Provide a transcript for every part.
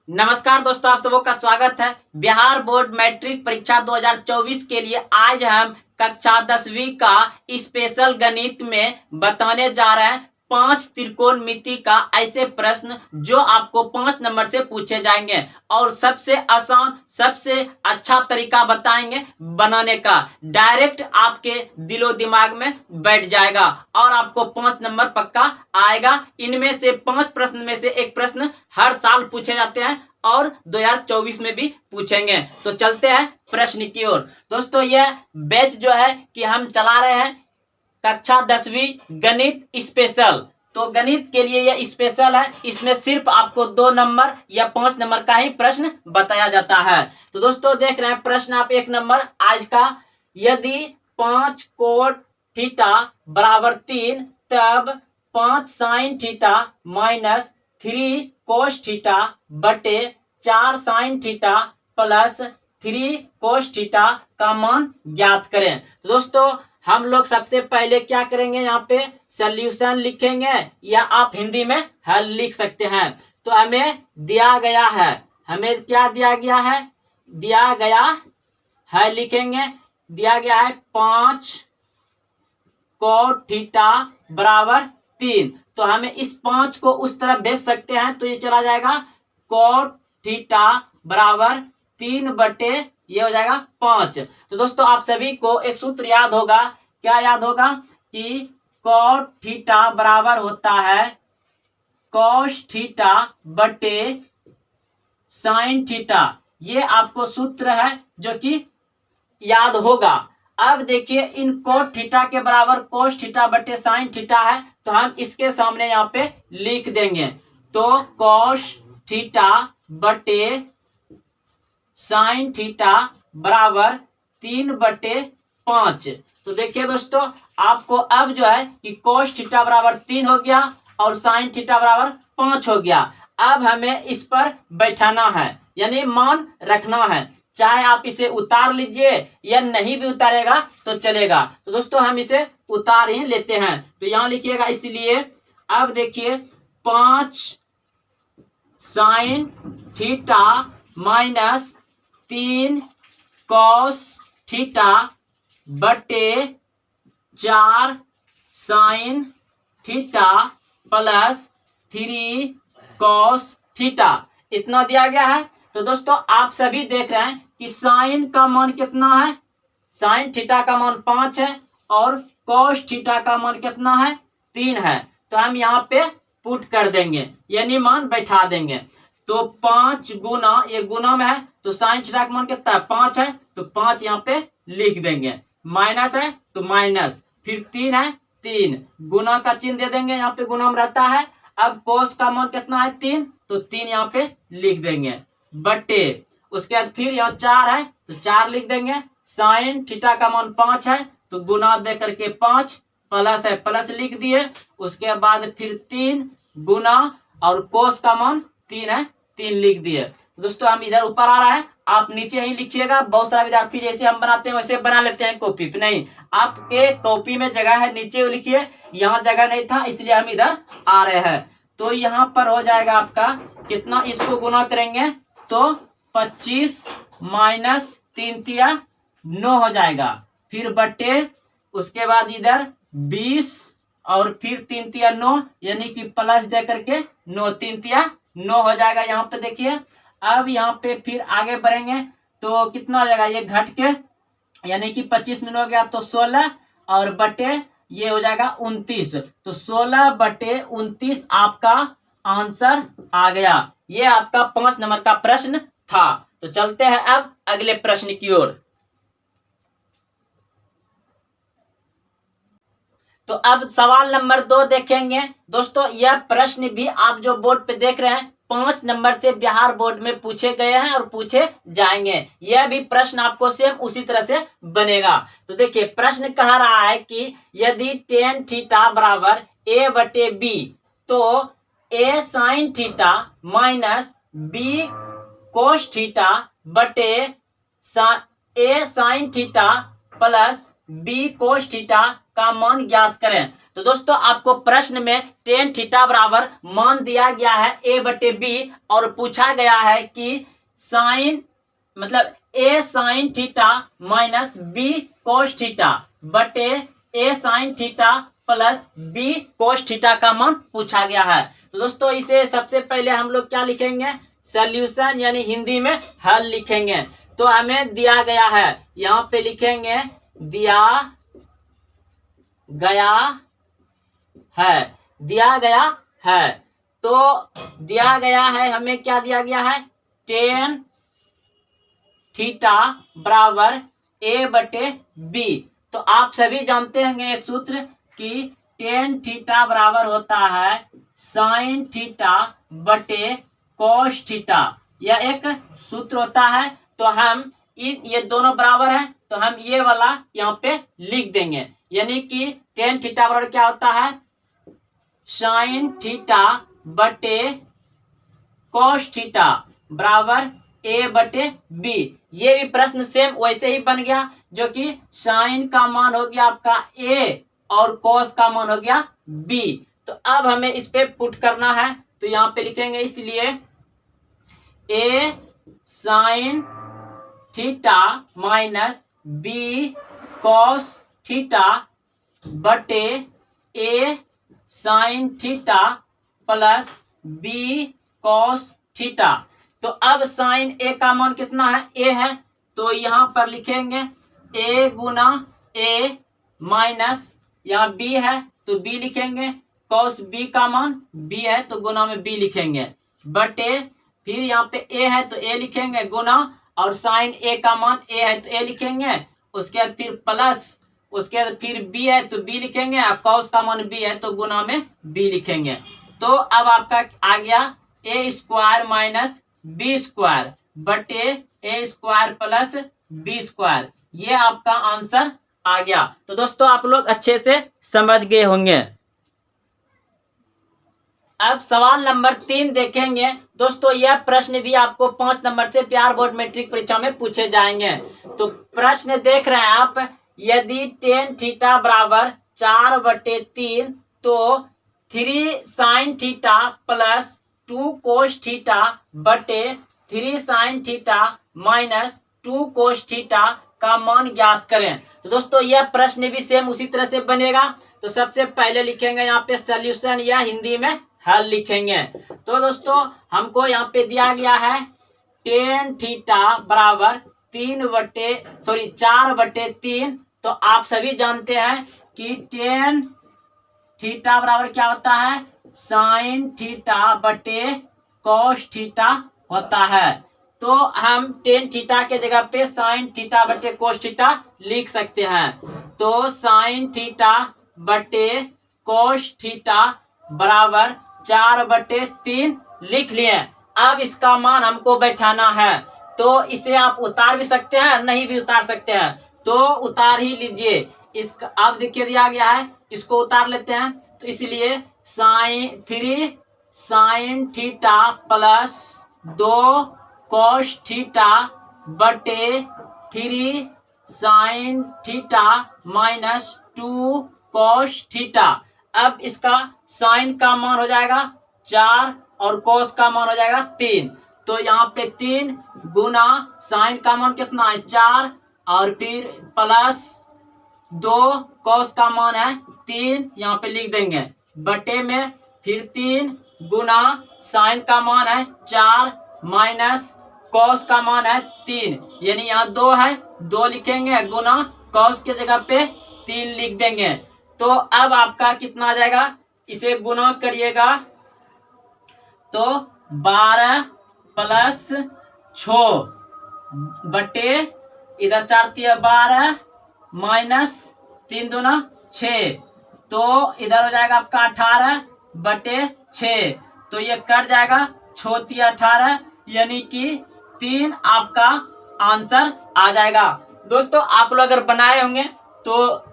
नमस्कार दोस्तों, आप सबों का स्वागत है। बिहार बोर्ड मैट्रिक परीक्षा 2024 के लिए आज हम कक्षा 10वीं का स्पेशल गणित में बताने जा रहे हैं 5 त्रिकोणमिति का ऐसे प्रश्न जो आपको 5 नंबर से पूछे जाएंगे और सबसे आसान सबसे अच्छा तरीका बताएंगे बनाने का। डायरेक्ट आपके दिलो दिमाग में बैठ जाएगा और आपको 5 नंबर पक्का आएगा। इनमें से 5 प्रश्न में से एक प्रश्न हर साल पूछे जाते हैं और 2024 में भी पूछेंगे। तो चलते हैं प्रश्न की ओर। दोस्तों, यह बैच जो है कि हम चला रहे हैं कक्षा 10वीं गणित स्पेशल। तो गणित के लिए यह स्पेशल है, इसमें सिर्फ आपको 2 नंबर या 5 नंबर का ही प्रश्न बताया जाता है। तो दोस्तों, देख रहे हैं प्रश्न आप 1 नंबर आज का। यदि 5 कोण थीटा बराबर 3 तब 5 साइन थीटा माइनस 3 कोस थीटा बटे 4 साइन थीटा प्लस 3 कोस थीटा का मान ज्ञात करें। तो दोस्तों, हम लोग सबसे पहले क्या करेंगे, यहाँ पे सॉल्यूशन लिखेंगे या आप हिंदी में हल लिख सकते हैं। तो हमें दिया गया है, हमें क्या दिया गया है, दिया गया है लिखेंगे, दिया गया है 5 कोण थीटा बराबर 3। तो हमें इस 5 को उस तरफ भेज सकते हैं, तो ये चला जाएगा कोण थीटा बराबर 3 बटे ये हो जाएगा 5। तो दोस्तों, आप सभी को एक सूत्र याद होगा, क्या याद होगा कि कोण थीटा बराबर होता है कोस थीटा बटे साइन थीटा। ये आपको सूत्र है जो कि याद होगा। अब देखिए, इन कोस थीटा के बराबर कोस थीटा बटे साइन थीटा है, तो हम इसके सामने यहाँ पे लिख देंगे। तो कोस थीटा बटे साइन थीटा बराबर 3 बटे 5। तो देखिए दोस्तों, आपको अब जो है कि कोस थीटा बराबर 3 हो गया और साइन थीटा बराबर 5 हो गया। अब हमें इस पर बैठाना है, यानी मान रखना है। चाहे आप इसे उतार लीजिए या नहीं भी उतारेगा तो चलेगा। तो दोस्तों, हम इसे उतार ही लेते हैं, तो यहाँ लिखिएगा। इसलिए अब देखिए 5 sign theta minus 3 cos theta बटे 4 sign theta plus 3 cos theta, इतना दिया गया है। तो दोस्तों, आप सभी देख रहे हैं कि साइन का मान कितना है, साइन थीटा का मान 5 है और कॉस थीटा का मान कितना है, 3 है। तो हम यहाँ पे पुट कर देंगे, यानी मान बैठा देंगे। तो 5 गुना, ये गुना में है तो साइन थीटा का मान कितना है, 5 है, तो 5 यहाँ पे लिख देंगे। माइनस है तो माइनस, फिर 3 है, 3 गुना का चिन्ह दे देंगे, यहाँ पे गुना में रहता है। अब कोस का मान कितना है, 3, तो 3 यहाँ पे लिख देंगे बटे, उसके बाद फिर यहाँ 4 है तो 4 लिख देंगे। साइन थीटा का मान 5 है तो गुना दे करके 5 प्लस है, प्लस लिख दिए। उसके बाद फिर 3 गुना और कोस का मान 3 है, 3 लिख दिए। तो दोस्तों, हम इधर ऊपर आ रहा है, आप नीचे ही लिखिएगा। बहुत सारे विद्यार्थी जैसे हम बनाते हैं वैसे बना लेते हैं कॉपी पे, नहीं, आपके कॉपी में जगह है, नीचे लिखिए। यहाँ जगह नहीं था इसलिए हम इधर आ रहे हैं। तो यहाँ पर हो जाएगा आपका कितना, इसको गुना करेंगे तो 25 माइनस 3 तिया 9 हो जाएगा, फिर बटे, उसके बाद इधर 20 और फिर 3 तिया 9, यानी कि प्लस दे करके 9, 3 तिया 9 हो जाएगा। यहाँ पे देखिए, अब यहाँ पे फिर आगे बढ़ेंगे तो कितना हो जाएगा, ये घट के यानी कि 25 में हो गया तो 16 और बटे ये हो जाएगा 29। तो 16 बटे 29 आपका आंसर आ गया। ये आपका 5 नंबर का प्रश्न था। तो चलते हैं अब अगले प्रश्न की ओर। तो अब सवाल नंबर 2 देखेंगे। दोस्तों, यह प्रश्न भी आप जो बोर्ड पे देख रहे हैं 5 नंबर से बिहार बोर्ड में पूछे गए हैं और पूछे जाएंगे। यह भी प्रश्न आपको सेम उसी तरह से बनेगा। तो देखिए, प्रश्न कह रहा है कि यदि tan थीटा बराबर a बटे b, तो a sine theta minus b cos theta बटे a sine theta plus B cos theta का मान ज्ञात करें। तो दोस्तों आपको प्रश्न में टेन थीटा बराबर मान दिया गया है ए बटे बी और पूछा गया है कि साइन मतलब A sine theta minus B cos theta बटे A sine theta plus B cos theta का मान पूछा गया है। तो दोस्तों इसे सबसे पहले हम लोग क्या लिखेंगे, सॉल्यूशन यानी हिंदी में हल लिखेंगे। तो हमें दिया गया है, यहाँ पे लिखेंगे दिया गया है, दिया गया है। तो दिया गया है, हमें क्या दिया गया है, टेन थीटा बराबर ए बटे बी। तो आप सभी जानते होंगे एक सूत्र कि टेन थीटा बराबर होता है साइन थीटा बटे कोस थीटा, यह एक सूत्र होता है। तो हम ये दोनों बराबर है तो हम ये वाला यहाँ पे लिख देंगे, यानी कि टेन थीटा बराबर क्या होता है, साइन थीटा बटे कोस थीटा बराबर ए बटे बी। ये भी प्रश्न सेम वैसे ही बन गया, जो कि साइन का मान हो गया आपका ए और कोस का मान हो गया बी। तो अब हमें इस पे पुट करना है, तो यहाँ पे लिखेंगे इसलिए A sine theta minus B cos theta बटे A sine theta plus B cos theta. तो अब साइन ए का मान कितना है, ए है, तो यहाँ पर लिखेंगे ए गुना ए माइनस यहाँ बी है तो बी लिखेंगे, कॉस बी का मान बी है तो गुना में बी लिखेंगे, बटे फिर यहाँ पे ए है तो ए लिखेंगे गुना, और साइन ए का मान ए है तो ए लिखेंगे, उसके बाद फिर प्लस, उसके बाद फिर बी है तो बी लिखेंगे, और कॉस का मान बी है तो गुना में बी लिखेंगे। तो अब आपका आ गया ए स्क्वायर माइनस बी स्क्वायर बटे ए स्क्वायर प्लस बी स्क्वायर, ये आपका आंसर आ गया। तो दोस्तों आप लोग अच्छे से समझ गए होंगे। अब सवाल नंबर 3 देखेंगे। दोस्तों यह प्रश्न भी आपको 5 नंबर से बिहार बोर्ड मैट्रिक परीक्षा में पूछे जाएंगे। तो प्रश्न देख रहे हैं आप, यदि टेन थीटा बराबर 4/3 तो 3 साइन थीटा प्लस 2 कोस थीटा बटे 3 साइन थीटा माइनस 2 कोस थीटा का मान ज्ञात करें। तो दोस्तों यह प्रश्न भी सेम उसी तरह से बनेगा। तो सबसे पहले लिखेंगे यहाँ पे सॉल्यूशन या हिंदी में हल लिखेंगे। तो दोस्तों हमको यहाँ पे दिया गया है टेन थीटा बराबर 4/3। तो आप सभी जानते हैं कि टेन थीटा बराबर क्या होता है, साइन थीटा बटे कॉस थीटा होता है। तो हम टेन थीटा के जगह पे साइन थीटा बटे कोस थीटा लिख सकते हैं। तो साइन थीटा बटे कोस थीटा बराबर 4/3 लिख लिए। अब इसका मान हमको बैठाना है, तो इसे आप उतार भी सकते हैं नहीं भी उतार सकते हैं, तो उतार ही लीजिए। इसका अब देखिए दिया गया है, इसको उतार लेते हैं। तो इसलिए 3 sign theta plus 2 cos theta बटे 3 sign theta minus 2 cos theta. अब इसका साइन का मान हो जाएगा 4 और कॉस का मान हो जाएगा 3। तो यहाँ पे 3 गुना साइन का मान कितना है 4 और फिर प्लस 2 कॉस का मान है 3, यहाँ पे लिख देंगे, बटे में फिर 3 गुना साइन का मान है 4 माइनस कॉस का मान है 3, यानी यहाँ 2 है 2 लिखेंगे गुना कॉस के जगह पे 3 लिख देंगे। तो अब आपका कितना आ जाएगा, इसे गुना करिएगा तो 12 प्लस 6 बटे इधर 4 × 12 माइनस 3 दूना 6, तो इधर हो जाएगा आपका 18 बटे 6। तो ये कट जाएगा 6 × 18, यानी कि 3 आपका आंसर आ जाएगा। दोस्तों आप लोग अगर बनाए होंगे तो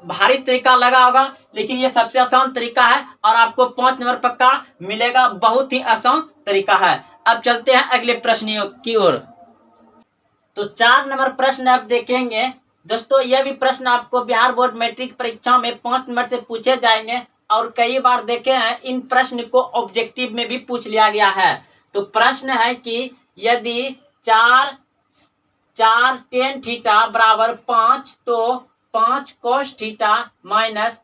भारी तरीका लगा होगा, लेकिन ये सबसे आसान तरीका है और आपको 5 नंबर पक्का मिलेगा। बहुत ही आसान तरीका है। अब चलते हैं अगले प्रश्न की ओर। तो 4 नंबर प्रश्न अब देखेंगे। दोस्तों यह भी प्रश्न आपको बिहार बोर्ड मैट्रिक परीक्षा में 5 नंबर से पूछे जाएंगे और कई बार देखे हैं इन प्रश्न को ऑब्जेक्टिव में भी पूछ लिया गया है। तो प्रश्न है कि यदि 4 tan थीटा बराबर 5 तो 5 cos theta minus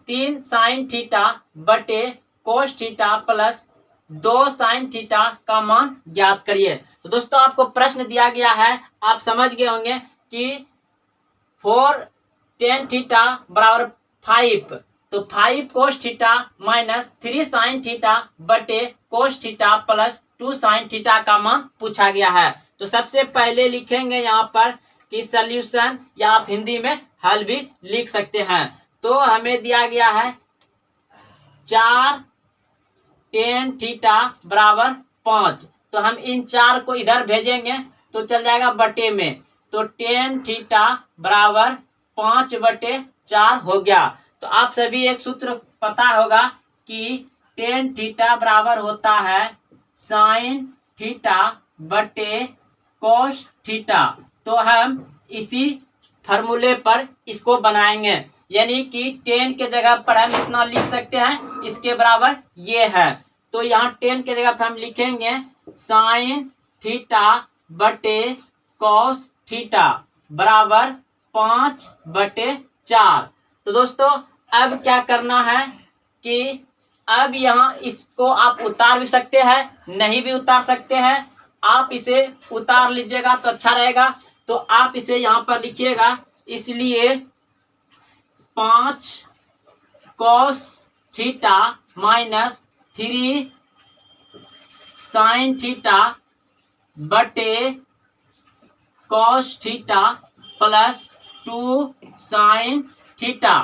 3 sin theta बटे cos theta plus 2 sin theta का मान ज्ञात करिए। तो दोस्तों आपको प्रश्न दिया गया है, आप समझ गए होंगे कि 4 tan थीटा बराबर 5 तो 5 cos theta minus 3 sin theta बटे cos theta plus 2 sin theta का मान पूछा गया है। तो सबसे पहले लिखेंगे यहाँ पर कि सॉल्यूशन, या आप हिंदी में हल भी लिख सकते हैं। तो हमें दिया गया है 4 tan थीटा बराबर 5, तो हम इन 4 को इधर भेजेंगे तो चल जाएगा बटे में, तो tan थीटा बराबर 5 बटे 4 हो गया। तो आप सभी एक सूत्र पता होगा कि tan थीटा बराबर होता है sin थीटा बटे cos थीटा। तो हम इसी फॉर्मूले पर इसको बनाएंगे, यानी कि tan के जगह पर हम इतना लिख सकते हैं, इसके बराबर ये है। तो यहाँ tan के जगह पर हम लिखेंगे sin थीटा बटे cos थीटा बराबर 5 बटे 4। तो दोस्तों अब क्या करना है कि अब यहाँ इसको आप उतार भी सकते हैं, नहीं भी उतार सकते हैं। आप इसे उतार लीजिएगा तो अच्छा रहेगा, तो आप इसे यहाँ पर लिखिएगा, इसलिए 5 cos theta minus 3 sin theta बटे cos theta plus 2 sin theta.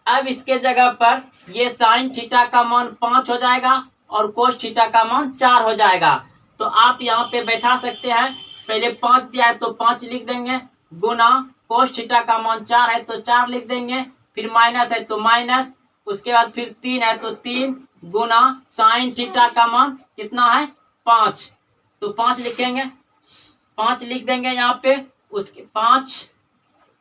अब इसके जगह पर ये sin थीटा का मान 5 हो जाएगा और cos थीटा का मान 4 हो जाएगा। तो आप यहाँ पे बैठा सकते हैं, पहले 5 दिया है तो 5 लिख देंगे, गुना cos थीटा का मान 4 है तो 4 लिख देंगे, फिर माइनस है तो माइनस, उसके बाद फिर 3 है तो 3 गुना sin थीटा का मान कितना है 5, तो 5 लिखेंगे, 5 लिख देंगे यहाँ पे, उसके 5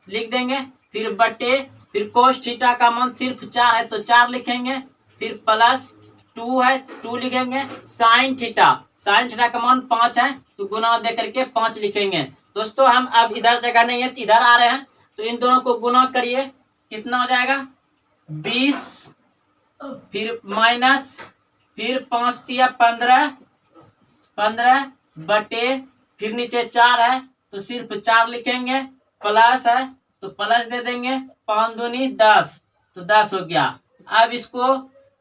लिख देंगे, फिर बटे, फिर cos थीटा का मान सिर्फ 4 है तो 4 लिखेंगे, फिर प्लस 2 है 2 लिखेंगे, sin थीटा का मान 5 है तो गुना दे करके 5 लिखेंगे। दोस्तों हम अब इधर जगह नहीं है तो इधर आ रहे हैं, तो इन दोनों को गुना करिए, कितना हो जाएगा 20, फिर माइनस, फिर 5 दिया 15 बटे, फिर नीचे 4 है तो सिर्फ 4 लिखेंगे, प्लस है तो प्लस दे देंगे, 5 दूनी 10 तो 10 हो गया। अब इसको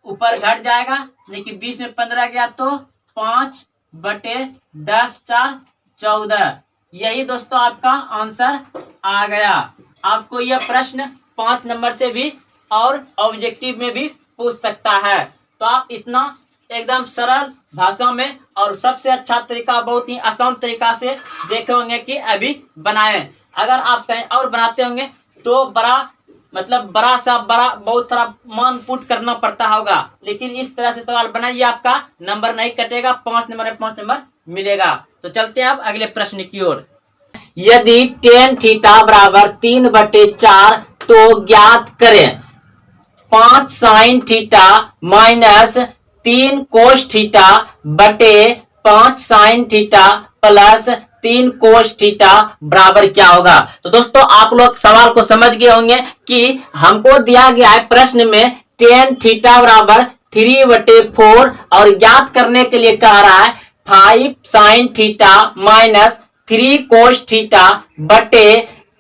ऊपर घट जाएगा, लेकिन 20 में 15 गया तो 5 बटे 10 4 14। यही दोस्तों आपका आंसर आ गया। आपको यह प्रश्न 5 नंबर से भी और ऑब्जेक्टिव में भी पूछ सकता है। तो आप इतना एकदम सरल भाषा में और सबसे अच्छा तरीका, बहुत ही आसान तरीका से देखे होंगे कि अभी बनाएं। अगर आप कहीं और बनाते होंगे तो बड़ा बहुत सारा मान पुट करना पड़ता होगा, लेकिन इस तरह से सवाल बनाइए, आपका नंबर नहीं कटेगा, 5 नंबर में 5 नंबर मिलेगा। तो चलते हैं अब अगले प्रश्न की ओर। यदि tan थीटा बराबर 3 बटे 4 तो ज्ञात करें 5 sin theta minus 3 cos theta बटे 5 sin theta plus 3 cos theta बराबर क्या होगा। तो दोस्तों आप लोग सवाल को समझ गए होंगे कि हमको दिया गया है प्रश्न में tan थीटा बराबर 3 बटे 4 और ज्ञात करने के लिए कह रहा है 5 sin theta minus 3 cos theta बटे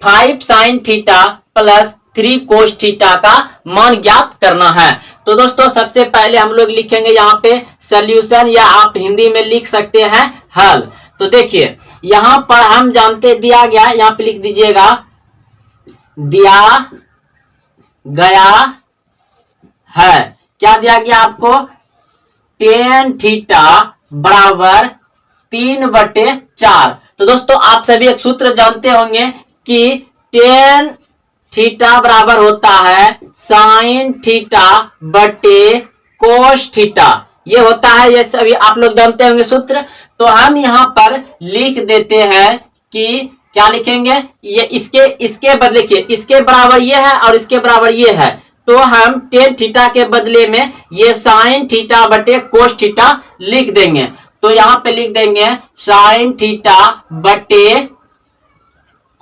5 sin theta plus 3 cos theta का मान ज्ञात करना है। तो दोस्तों सबसे पहले हम लोग लिखेंगे यहाँ पे सॉल्यूशन, या आप हिंदी में लिख सकते हैं हल। तो देखिए यहाँ पर हम जानते दिया गया, यहाँ पे लिख दीजिएगा, दिया गया है, क्या दिया गया आपको, tan थीटा बराबर 3 बटे 4। तो दोस्तों आप सभी एक सूत्र जानते होंगे कि tan थीटा बराबर होता है sin थीटा बटे cos थीटा, ये होता है, ये सभी आप लोग जानते होंगे सूत्र। तो हम यहाँ पर लिख देते हैं कि क्या लिखेंगे, ये इसके बदले लिखिए, इसके बराबर ये है और इसके बराबर ये है, तो हम टेन थीटा के बदले में ये साइन थीटा बटे कोस थीटा लिख देंगे। तो यहाँ पे लिख देंगे साइन थीटा बटे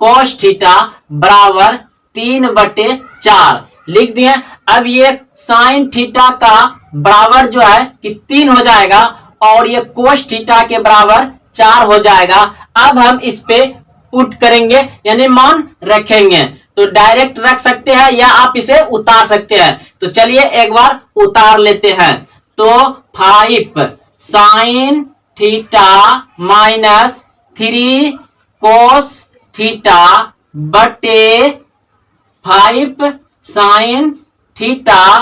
कोस थीटा बराबर 3/4 लिख दिए। अब ये साइन थीटा का बराबर जो है कि 3 हो जाएगा और ये कोस थीटा के बराबर 4 हो जाएगा। अब हम इस पे पुट करेंगे यानी मान रखेंगे, तो डायरेक्ट रख सकते हैं या आप इसे उतार सकते हैं। तो चलिए एक बार उतार लेते हैं। तो 5 साइन थीटा माइनस 3 कोस थीटा बटे 5 sign theta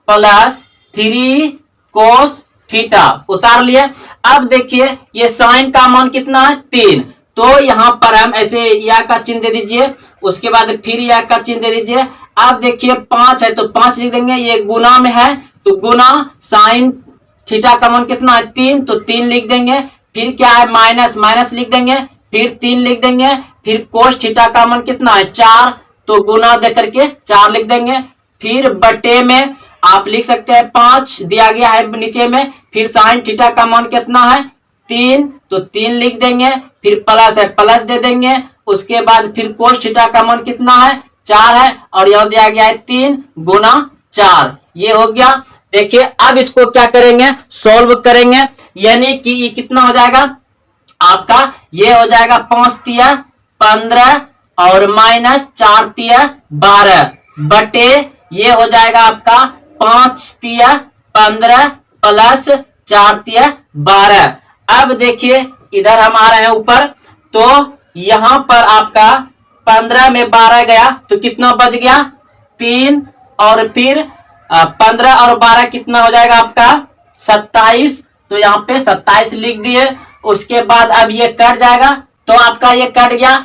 plus 3 cos theta उतार लिए। अब देखिए ये साइन का मान कितना है 3, तो यहां पर हम ऐसे या का चिन्ह दे दीजिए, उसके बाद फिर या का चिन्ह दे दीजिए। अब देखिए 5 है तो 5 लिख देंगे, ये गुना में है तो गुना साइन थीटा का मान कितना है 3, तो 3 लिख देंगे। फिर क्या है माइनस, माइनस लिख देंगे, फिर 3 लिख देंगे। फिर कोस थीटा का मान कितना है 4, तो गुना दे करके 4 लिख देंगे। फिर बटे में आप लिख सकते हैं 5 दिया गया है नीचे में। फिर साइन थीटा का मान कितना है 3, तो 3 लिख देंगे। फिर प्लस है प्लस दे देंगे। उसके बाद फिर कोस थीटा का मान कितना है 4 है और यहां दिया गया है 3 गुना 4, ये हो गया। देखिए अब इसको क्या करेंगे, सॉल्व करेंगे, यानी कि ये कितना हो जाएगा आपका, ये हो जाएगा 5 तिया 15 और माइनस 4 तिया 12 बटे ये हो जाएगा आपका 5 तिया 15 प्लस 4 तिया 12। अब देखिए इधर हम आ रहे हैं ऊपर, तो यहां पर आपका 15 में 12 गया तो कितना बच गया 3, और फिर 15 और 12 कितना हो जाएगा आपका 27, तो यहाँ पे 27 लिख दिए। उसके बाद अब ये कट जाएगा, तो आपका ये कट गया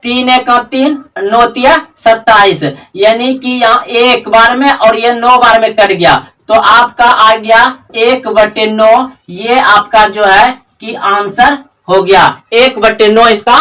3 1 3 9 तिया 27, यानी कि यहाँ 1 बार में और ये 9 बार में कट गया, तो आपका आ गया 1/9। ये आपका जो है कि आंसर हो गया 1/9 इसका